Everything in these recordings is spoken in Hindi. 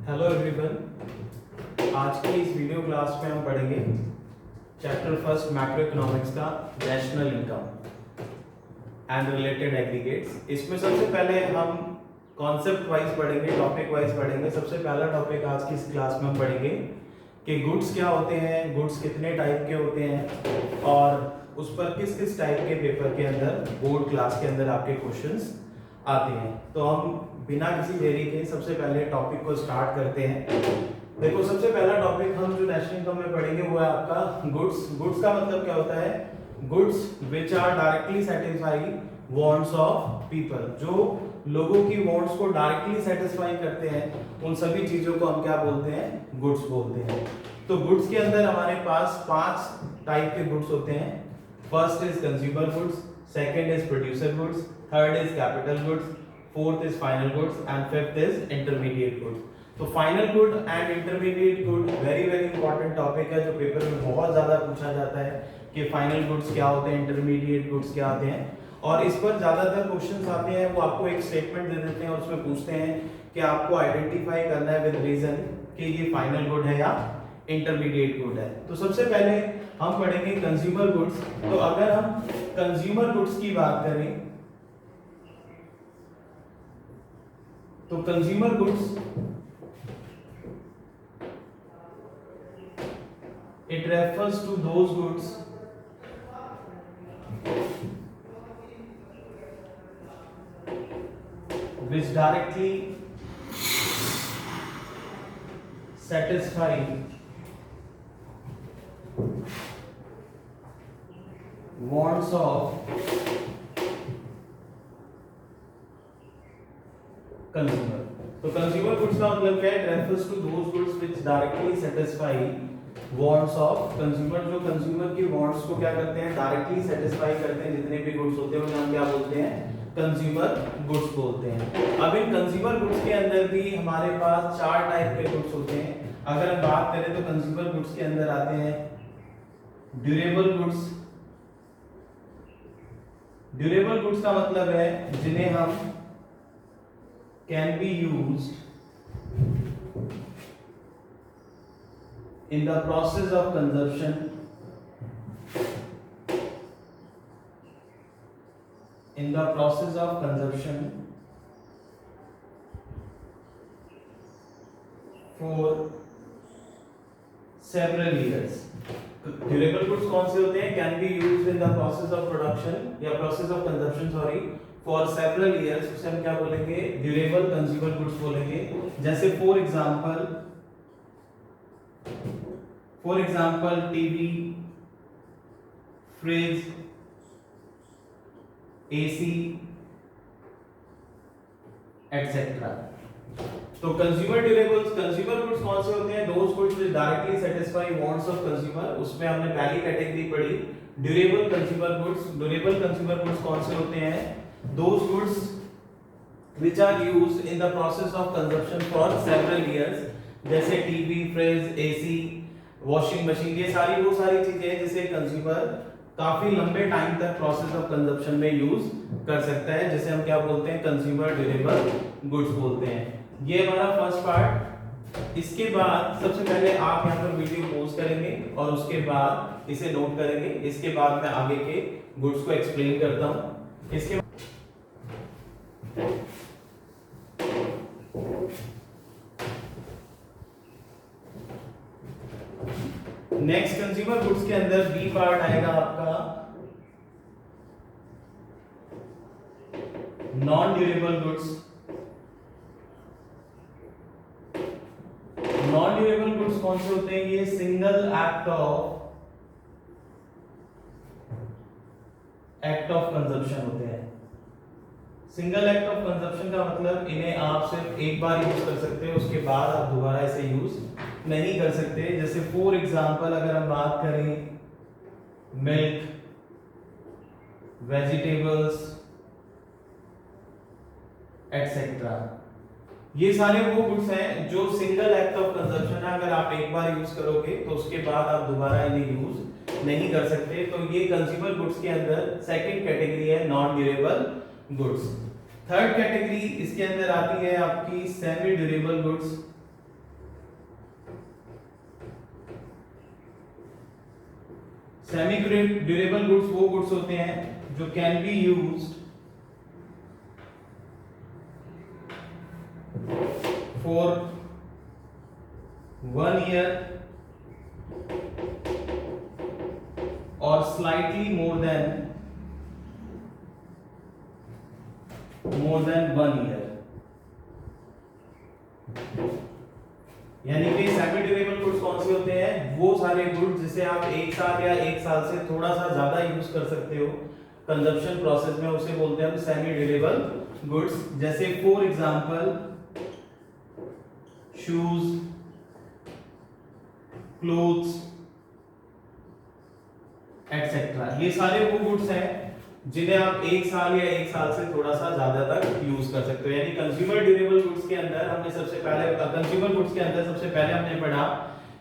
हेलो एवरीवन, आज की इस वीडियो क्लास में हम पढ़ेंगे चैप्टर फर्स्ट मैक्रो इकोनॉमिक्स का national income and related aggregates. इसमें सबसे पहले हम कॉन्सेप्ट वाइज पढ़ेंगे, टॉपिक वाइज पढ़ेंगे। सबसे पहला टॉपिक आज की इस क्लास में हम पढ़ेंगे कि गुड्स क्या होते हैं, गुड्स कितने टाइप के होते हैं और उस पर किस किस टाइप के पेपर के अंदर बोर्ड क्लास के अंदर आपके क्वेश्चंस आते हैं। तो हम बिना किसी देरी के सबसे पहले टॉपिक को स्टार्ट करते हैं। देखो, सबसे पहला टॉपिक हम जो नेशनल इनकम में पढ़ेंगे वो है आपका गुड्स। गुड्स का मतलब क्या होता है? Goods which are directly satisfy wants of people. जो लोगों की वांट्स को डायरेक्टली सेटिस्फाई करते हैं उन सभी चीजों को हम क्या बोलते हैं? गुड्स बोलते हैं। तो गुड्स के अंदर हमारे पास 5 टाइप के गुड्स होते हैं। First is consumer goods, second is producer goods, third is capital goods, fourth is final goods and fifth is intermediate goods. तो final good and intermediate good very very important topic है जो पेपर में बहुत ज्यादा पूछा जाता है कि फाइनल गुड्स क्या होते हैं, इंटरमीडिएट गुड्स क्या होते हैं। और इस पर ज्यादातर क्वेश्चंस आते हैं, वो आपको एक स्टेटमेंट दे देते हैं और उसमें पूछते हैं कि आपको आइडेंटिफाई करना है विद रीजन कि ये फाइनल गुड है या इंटरमीडिएट गुड है। तो सबसे पहले हम पढ़ेंगे कंज्यूमर गुड्स। तो अगर हम कंज्यूमर गुड्स की बात करें तो consumer goods it refers to those goods which directly satisfy wants of consumer। तो कंज्यूमर गुड्स का मतलब क्या है? It refers to those goods which directly satisfy wants of consumer। जो कंज्यूमर की wants को क्या करते हैं? डायरेक्टली सेटिस्फाई करते हैं। जितने भी गुड्स होते हैं उन्हें हम क्या बोलते हैं? कंज्यूमर गुड्स बोलते हैं। अब इन कंज्यूमर गुड्स के अंदर भी हमारे पास 4 टाइप के गुड्स होते हैं। अगर हम बात करें तो कंज्यूमर गुड्स के अंदर आते हैं ड्यूरेबल गुड्स। ड्यूरेबल गुड्स का मतलब है जिन्हें हम can be used in the process of consumption for several years। Durable goods कौन से होते हैं? Can be used in the process of production या process of consumption for several years. उसे हम क्या बोलेंगे? ड्यूरेबल कंज्यूमर गुड्स बोलेंगे। जैसे for example TV, fridge, AC etcetera. तो कंज्यूमर ड्यूरेबल्स, कंज्यूमर गुड्स कौन से होते हैं? Those goods which directly satisfy wants of consumer. उसमें हमने पहली कैटेगरी पढ़ी durable consumer goods. Durable consumer goods कौन से होते हैं? Those goods which are used in the process of consumption for several years. जैसे TV, fridge, AC, washing machine, ये वो सारी चीजें हैं जिसे कंज्यूमर काफी लंबे टाइम तक प्रोसेस ऑफ कंजप्शन में यूज कर सकता है, जिसे हम क्या बोलते हैं? कंज्यूमर ड्यूरेबल गुड्स बोलते हैं। ये हमारा फर्स्ट पार्ट। इसके बाद सबसे पहले आप यहाँ पर वीडियो पॉज करेंगे और उसके बाद इसे नोट करेंगे। इसके बाद मैं आगे के गुड्स को एक्सप्लेन करता हूँ। इसके नेक्स्ट कंज्यूमर गुड्स के अंदर बी पार्ट आएगा आपका non durable goods. Non durable goods कौन से होते हैं? ये सिंगल एक्ट ऑफ कंजप्शन होते हैं। सिंगल एक्ट ऑफ कंजप्शन का मतलब इन्हें आप सिर्फ एक बार यूज कर सकते हो, उसके बाद आप दोबारा इसे यूज नहीं कर सकते। जैसे फॉर एग्जांपल अगर हम बात करें मिल्क, वेजिटेबल्स एटसेट्रा, ये सारे वो गुड्स हैं जो सिंगल एक्ट ऑफ कंजप्शन है। अगर आप एक बार यूज करोगे तो उसके बाद आप दोबारा इन्हें यूज नहीं कर सकते। तो ये कंज्यूमर गुड्स के अंदर सेकंड कैटेगरी है non durable goods. Third category इसके अंदर आती है आपकी semi durable goods. Semi durable goods वो गुड्स होते हैं जो can be used for 1 year or slightly more than 1 year। यानी कि सेमी ड्यूरेबल गुड्स कौन से होते हैं? वो सारे गुड्स जिसे आप 1 साल या 1 साल से थोड़ा सा ज्यादा यूज कर सकते हो कंजप्शन प्रोसेस में, उसे बोलते हैं हम सेमी ड्यूरेबल गुड्स। जैसे for example shoes, clothes etcetera, ये सारे वो गुड्स हैं जिन्हें आप 1 साल या 1 साल से थोड़ा सा ज्यादा तक यूज कर सकते हो। यानी कंज्यूमर ड्यूरेबल गुड्स के अंदर हमने सबसे पहले हमने पढ़ा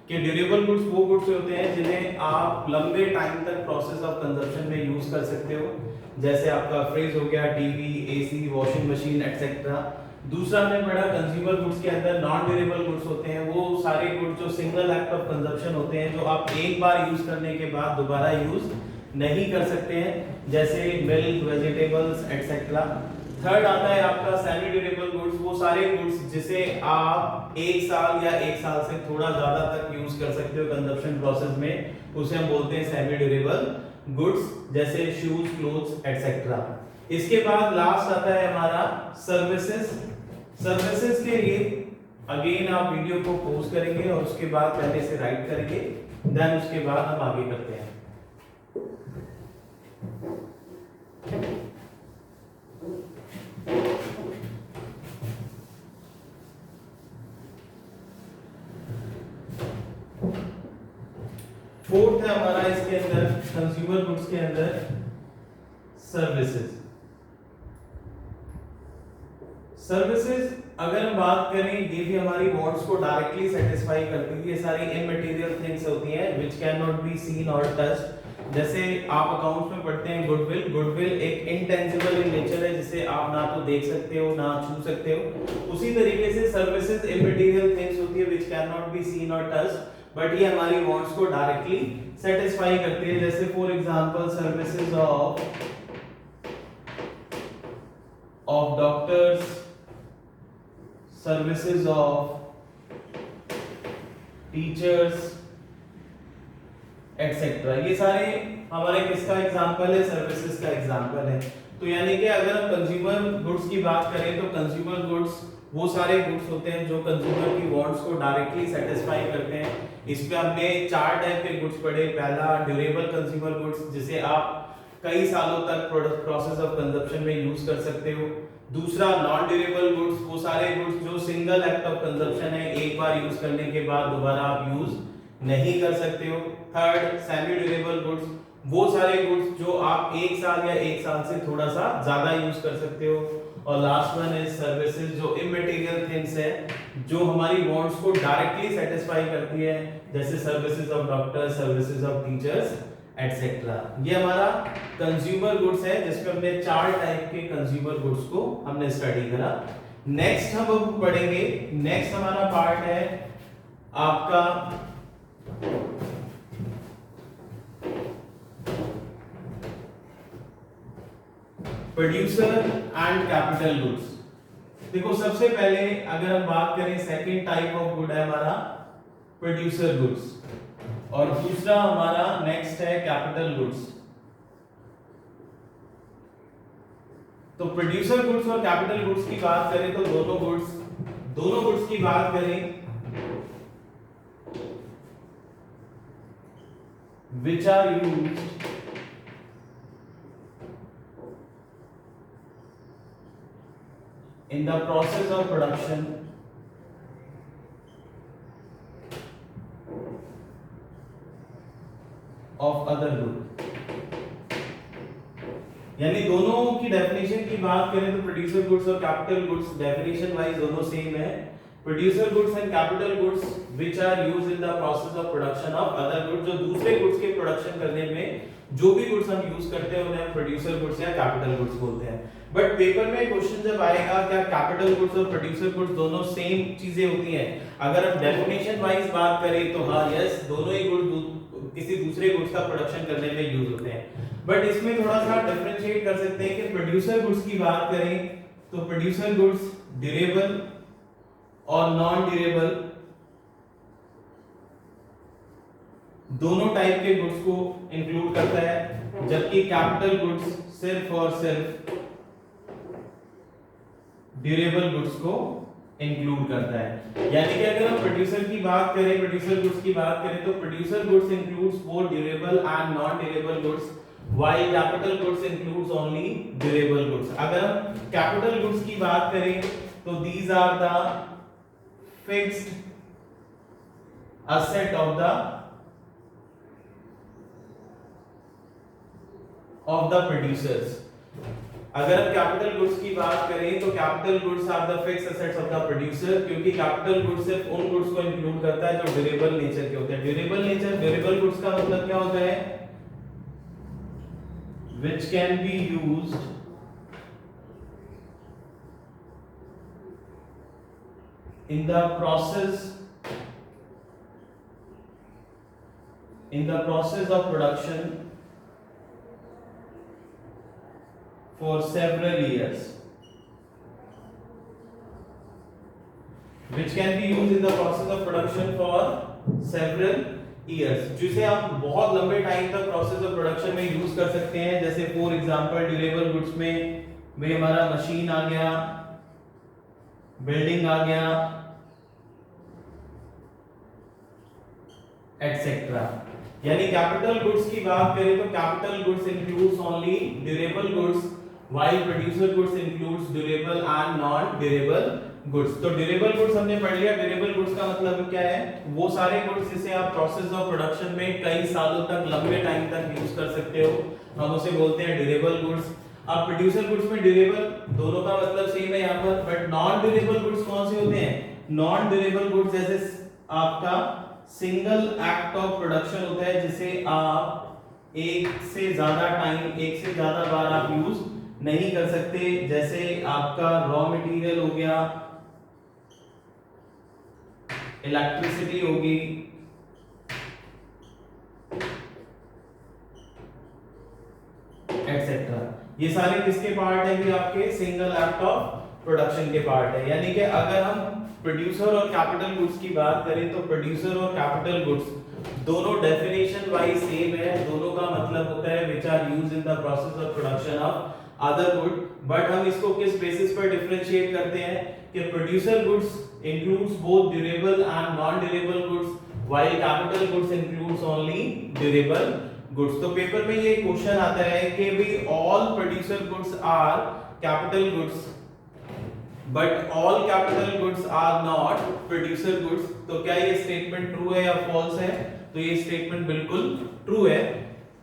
कि ड्यूरेबल गुड्स वो गुड्स होते हैं जिन्हें आप लंबे टाइम तक प्रोसेस ऑफ कंजप्शन में यूज कर सकते हो, जैसे आपका फ्रिज हो गया, TV, AC, washing machine etcetera. दूसरा हमने पढ़ा कंज्यूमर गुड्स के अंदर नॉन ड्यूरेबल गुड्स होते हैं, वो सारे गुड्स जो सिंगल एक्ट ऑफ कंजप्शन होते हैं, जो आप एक बार यूज करने के बाद दोबारा यूज नहीं कर सकते हैं, जैसे मिल्क, वेजिटेबल्स एटसेट्रा। थर्ड आता है आपका सेमी ड्यूरेबल गुड्स, वो सारे गुड्स जिसे आप 1 साल या 1 साल से थोड़ा ज्यादा तक यूज कर सकते हो कंजप्शन प्रोसेस में, उसे हम बोलते हैं सेमी ड्यूरेबल गुड्स, जैसे शूज, क्लोथ्स एटसेट्रा। इसके बाद लास्ट आता है हमारा सर्विसेज। सर्विसेज के लिए अगेन आप वीडियो को पॉज करेंगे और उसके बाद पहले से राइट करेंगे, देन उसके बाद हम आगे करते हैं। फोर्थ है हमारा इसके अंदर कंज्यूमर गुड्स के अंदर सर्विसेज। सर्विसेज अगर हम बात करें, ये भी हमारी वांट्स को डायरेक्टली सेटिस्फाई करती है। ये सारी इमटेरियल थिंग्स होती हैं which can not be seen और टच्ड। जैसे आप अकाउंट्स में पढ़ते हैं गुडविल, गुडविल एक इंटेंजिबल इन नेचर है जिसे आप ना तो देख सकते हो ना छू सकते हो। उसी तरीके से सर्विसेज इमटेरियल थिंग्स होती है which can not be seen और टच्ड, बट ये हमारी वांट्स को डायरेक्टली सेटिस्फाई करती है। जैसे for example services of doctors, services of teachers etcetera, ये सारे हमारे किसका एग्जांपल है? सर्विसेज का एग्जांपल है। तो यानी कि अगर हम कंज्यूमर गुड्स की बात करें तो कंज्यूमर गुड्स वो सारे गुड्स होते हैं जो कंज्यूमर की वांट्स को डायरेक्टली सेटिस्फाई करते हैं। इसमें हमने 4 टाइप के गुड्स पढ़े। पहला ड्यूरेबल कंज्यूमर गुड्स, जिसे आप कई सालों तक प्रोसेस ऑफ कंजप्शन में यूज कर सकते हो। दूसरा नॉन ड्यूरेबल गुड्स, वो सारे गुड्स जो सिंगल एक्ट ऑफ कंजप्शन है, एक बार यूज करने के बाद दोबारा आप यूज नहीं कर सकते हो। थर्ड सेमी ड्यूरेबल गुड्स, वो सारे गुड्स जो आप 1 साल या 1 साल से थोड़ा सा ज्यादा यूज कर सकते हो। और लास्ट वन इज सर्विसेज, जो इमटेरियल थिंग्स है जो हमारी वांट्स को डायरेक्टली सेटिस्फाई करती है, जैसे services of doctors, services of teachers etcetera. ये हमारा कंज्यूमर गुड्स है जिसमें हमने 4 टाइप के कंज्यूमर गुड्स को हमने स्टडी करा। नेक्स्ट हम अब पढ़ेंगे, नेक्स्ट हमारा पार्ट है आपका प्रोड्यूसर एंड कैपिटल गुड्स। देखो सबसे पहले अगर हम बात करें, सेकंड टाइप ऑफ गुड है हमारा प्रोड्यूसर गुड्स, और दूसरा हमारा नेक्स्ट है कैपिटल गुड्स। तो प्रोड्यूसर गुड्स और कैपिटल गुड्स की बात करें तो दोनों गुड्स की बात करें which are used in the process of production of other good। यानी दोनों की डेफिनेशन की बात करें तो प्रोड्यूसर गुड्स और कैपिटल गुड्स डेफिनेशन वाइज दोनों सेम है। Producer goods and capital goods which are used in the process of production of other goods, जो दूसरे गुड्स के प्रोडक्शन करने में जो भी गुड्स हम यूज करते हैं उन्हें हम प्रोड्यूसर गुड्स या कैपिटल गुड्स बोलते हैं। बट पेपर में क्वेश्चन जब आएगा क्या कैपिटल गुड्स और प्रोड्यूसर गुड्स दोनों सेम चीजें होती हैं, अगर हम डेफिनेशन वाइज बात करें तो हाँ यस, दोनों ही गुड्स किसी दूसरे गुड्स का प्रोडक्शन करने में यूज होते हैं। बट इसमें थोड़ा सा डिफरेंशिएट कर सकते हैं कि प्रोड्यूसर गुड्स की बात करें तो प्रोड्यूसर गुड्स ड्यूरेबल और नॉन ड्यूरेबल दोनों टाइप के गुड्स को इंक्लूड करता है, जबकि कैपिटल गुड्स सिर्फ और सिर्फ ड्यूरेबल गुड्स को इंक्लूड करता है। यानी कि अगर हम प्रोड्यूसर की बात करें, प्रोड्यूसर गुड्स की बात करें तो producer goods includes both durable and non durable goods, while capital goods includes only durable goods. अगर हम कैपिटल गुड्स की बात करें तो these are the fixed asset of the producers. अगर हम कैपिटल गुड्स की बात करें तो capital goods are the fixed assets of the producer, क्योंकि कैपिटल गुड्स सिर्फ उन गुड्स को इंक्लूड करता है जो ड्यूरेबल नेचर के होते हैं। ड्यूरेबल गुड्स का मतलब क्या होता है? which can be used in the process of production for several years, which can be used in the process of production for several years, जिसे आप बहुत लंबे टाइम तक प्रोसेस ऑफ प्रोडक्शन में यूज कर सकते हैं। जैसे फॉर एग्जांपल ड्यूरेबल गुड्स में भाई हमारा मशीन आ गया, बिल्डिंग आ गया, एटसेट्रा। यानी कैपिटल गुड्स की बात करें तो capital goods includes only durable goods, while producer goods includes durable and non durable goods. तो ड्यूरेबल गुड्स हमने पढ़ लिया। ड्यूरेबल गुड्स का मतलब क्या है? वो सारे गुड्स जिसे आप प्रोसेस ऑफ प्रोडक्शन में कई सालों तक, लंबे टाइम तक यूज कर सकते हो, हम उसे बोलते हैं ड्यूरेबल गुड्स। अब प्रोड्यूसर गुड्स में ड्यूरेबल दोनों का मतलब सेम है यहाँ पर, बट नॉन ड्यूरेबल गुड्स कौन से होते हैं? नॉन ड्यूरेबल गुड्स जैसे आपका सिंगल एक्ट ऑफ प्रोडक्शन होता है, जिसे आप एक से ज्यादा टाइम, एक से ज्यादा बार आप यूज नहीं कर सकते। जैसे आपका रॉ मटेरियल हो गया, इलेक्ट्रिसिटी होगी, एटसेट्रा। ये सारे किसके पार्ट है? कि आपके सिंगल एक्ट ऑफ प्रोडक्शन के पार्ट है। यानी कि अगर हम प्रोड्यूसर और कैपिटल गुड्स की बात करें तो प्रोड्यूसर और कैपिटल गुड्स दोनों डेफिनेशन वाइज सेम है। दोनों का मतलब होता है which are used in the process of production of other good. But हम इसको किस बेसिस पर डिफरेंशिएट करते हैं कि producer goods includes both durable and non durable goods, while capital goods includes only durable goods. तो पेपर में ये क्वेश्चन आता है कि भाई all producer goods are capital goods but all capital goods are not producer goods. तो क्या ये स्टेटमेंट ट्रू है या फॉल्स है? तो ये स्टेटमेंट बिल्कुल ट्रू है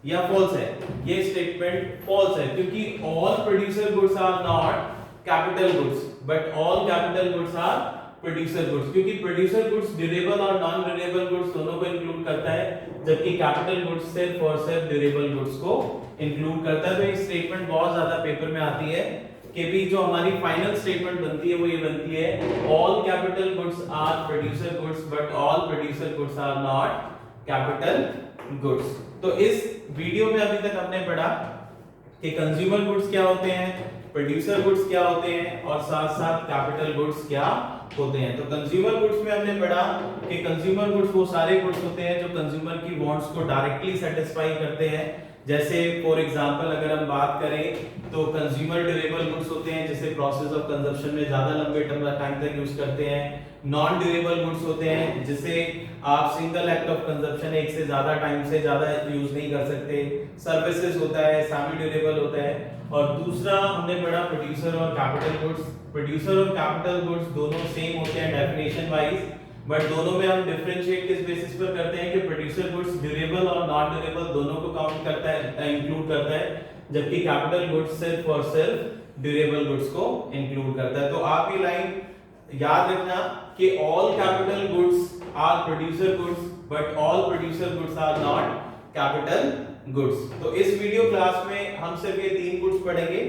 या फॉल्स है? ये स्टेटमेंट फॉल्स है, क्योंकि all producer goods are not capital goods but all capital goods are producer goods, क्योंकि प्रोड्यूसर गुड्स ड्यूरेबल और नॉन ड्यूरेबल गुड्स दोनों को इंक्लूड करता है, जबकि कैपिटल गुड्स सिर्फ और सिर्फ ड्यूरेबल गुड्स को इंक्लूड करता है। तो ये स्टेटमेंट बहुत ज्यादा पेपर में आती है कि भी जो हमारी फाइनल स्टेटमेंट बनती है वो ये बनती है all capital goods are producer goods but all producer goods are not capital goods. तो इस वीडियो में अभी तक हमने पढ़ा कि कंज्यूमर गुड्स क्या होते हैं, प्रोड्यूसर गुड्स क्या होते हैं और साथ साथ कैपिटल गुड्स क्या होते हैं। तो कंज्यूमर गुड्स में हमने पढ़ा कि कंज्यूमर गुड्स वो सारे गुड्स होते हैं जो कंज्यूमर की वांट्स को डायरेक्टली सेटिस्फाई करते हैं। जैसे फॉर एग्जांपल अगर हम बात करें तो कंज्यूमर ड्यूरेबल गुड्स होते हैं जिसे प्रोसेस ऑफ कंजप्शन में ज्यादा लंबे टाइम तक यूज करते हैं। नॉन ड्यूरेबल गुड्स होते हैं जिसे आप सिंगल एक्ट ऑफ कंजप्शन एक से ज्यादा टाइम से ज्यादा यूज नहीं कर सकते। सर्विसेज होता है, सेमी ड्यूरेबल होता है। और दूसरा हमने पढ़ा प्रोड्यूसर और कैपिटल गुड्स। प्रोड्यूसर और कैपिटल गुड्स दोनों सेम होते हैं डेफिनेशन वाइज, बट दोनों में हम डिफरेंशिएट किस बेसिस पर करते हैं कि प्रोड्यूसर गुड्स ड्यूरेबल और नॉन ड्यूरेबल दोनों को काउंट करता है, इंक्लूड करता है, जबकि कैपिटल गुड्स सिर्फ और सिर्फ ड्यूरेबल गुड्स को इंक्लूड करता है। तो आप ये लाइन याद रखना कि all capital goods are producer goods but all producer goods are not capital goods. तो इस वीडियो क्लास में हम सिर्फ ये 3 गुड्स पढ़ेंगे।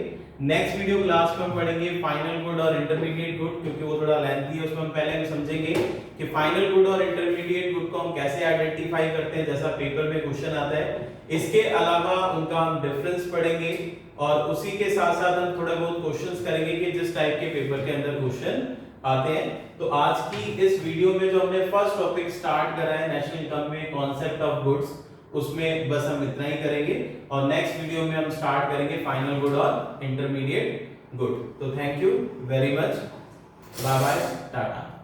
नेक्स्ट वीडियो क्लास में हम पढ़ेंगे फाइनल गुड और इंटरमीडिएट गुड, क्योंकि वो थोड़ा लेंथी है। उसमें हम पहले समझेंगे कि फाइनल गुड और इंटरमीडिएट गुड को हम कैसे आइडेंटिफाई करते हैं, जैसा पेपर में क्वेश्चन आता है। इसके अलावा उनका हम डिफरेंस पढ़ेंगे और उसी के साथ साथ हम थोड़ा बहुत क्वेश्चंस करेंगे कि जिस टाइप के पेपर के अंदर क्वेश्चन आते हैं। तो आज की इस वीडियो में जो हमने फर्स्ट टॉपिक स्टार्ट करा है नेशनल इनकम में, कॉन्सेप्ट ऑफ गुड्स, उसमें बस हम इतना ही करेंगे और नेक्स्ट वीडियो में हम स्टार्ट करेंगे फाइनल गुड और इंटरमीडिएट गुड। तो thank you very much, bye bye, Tata.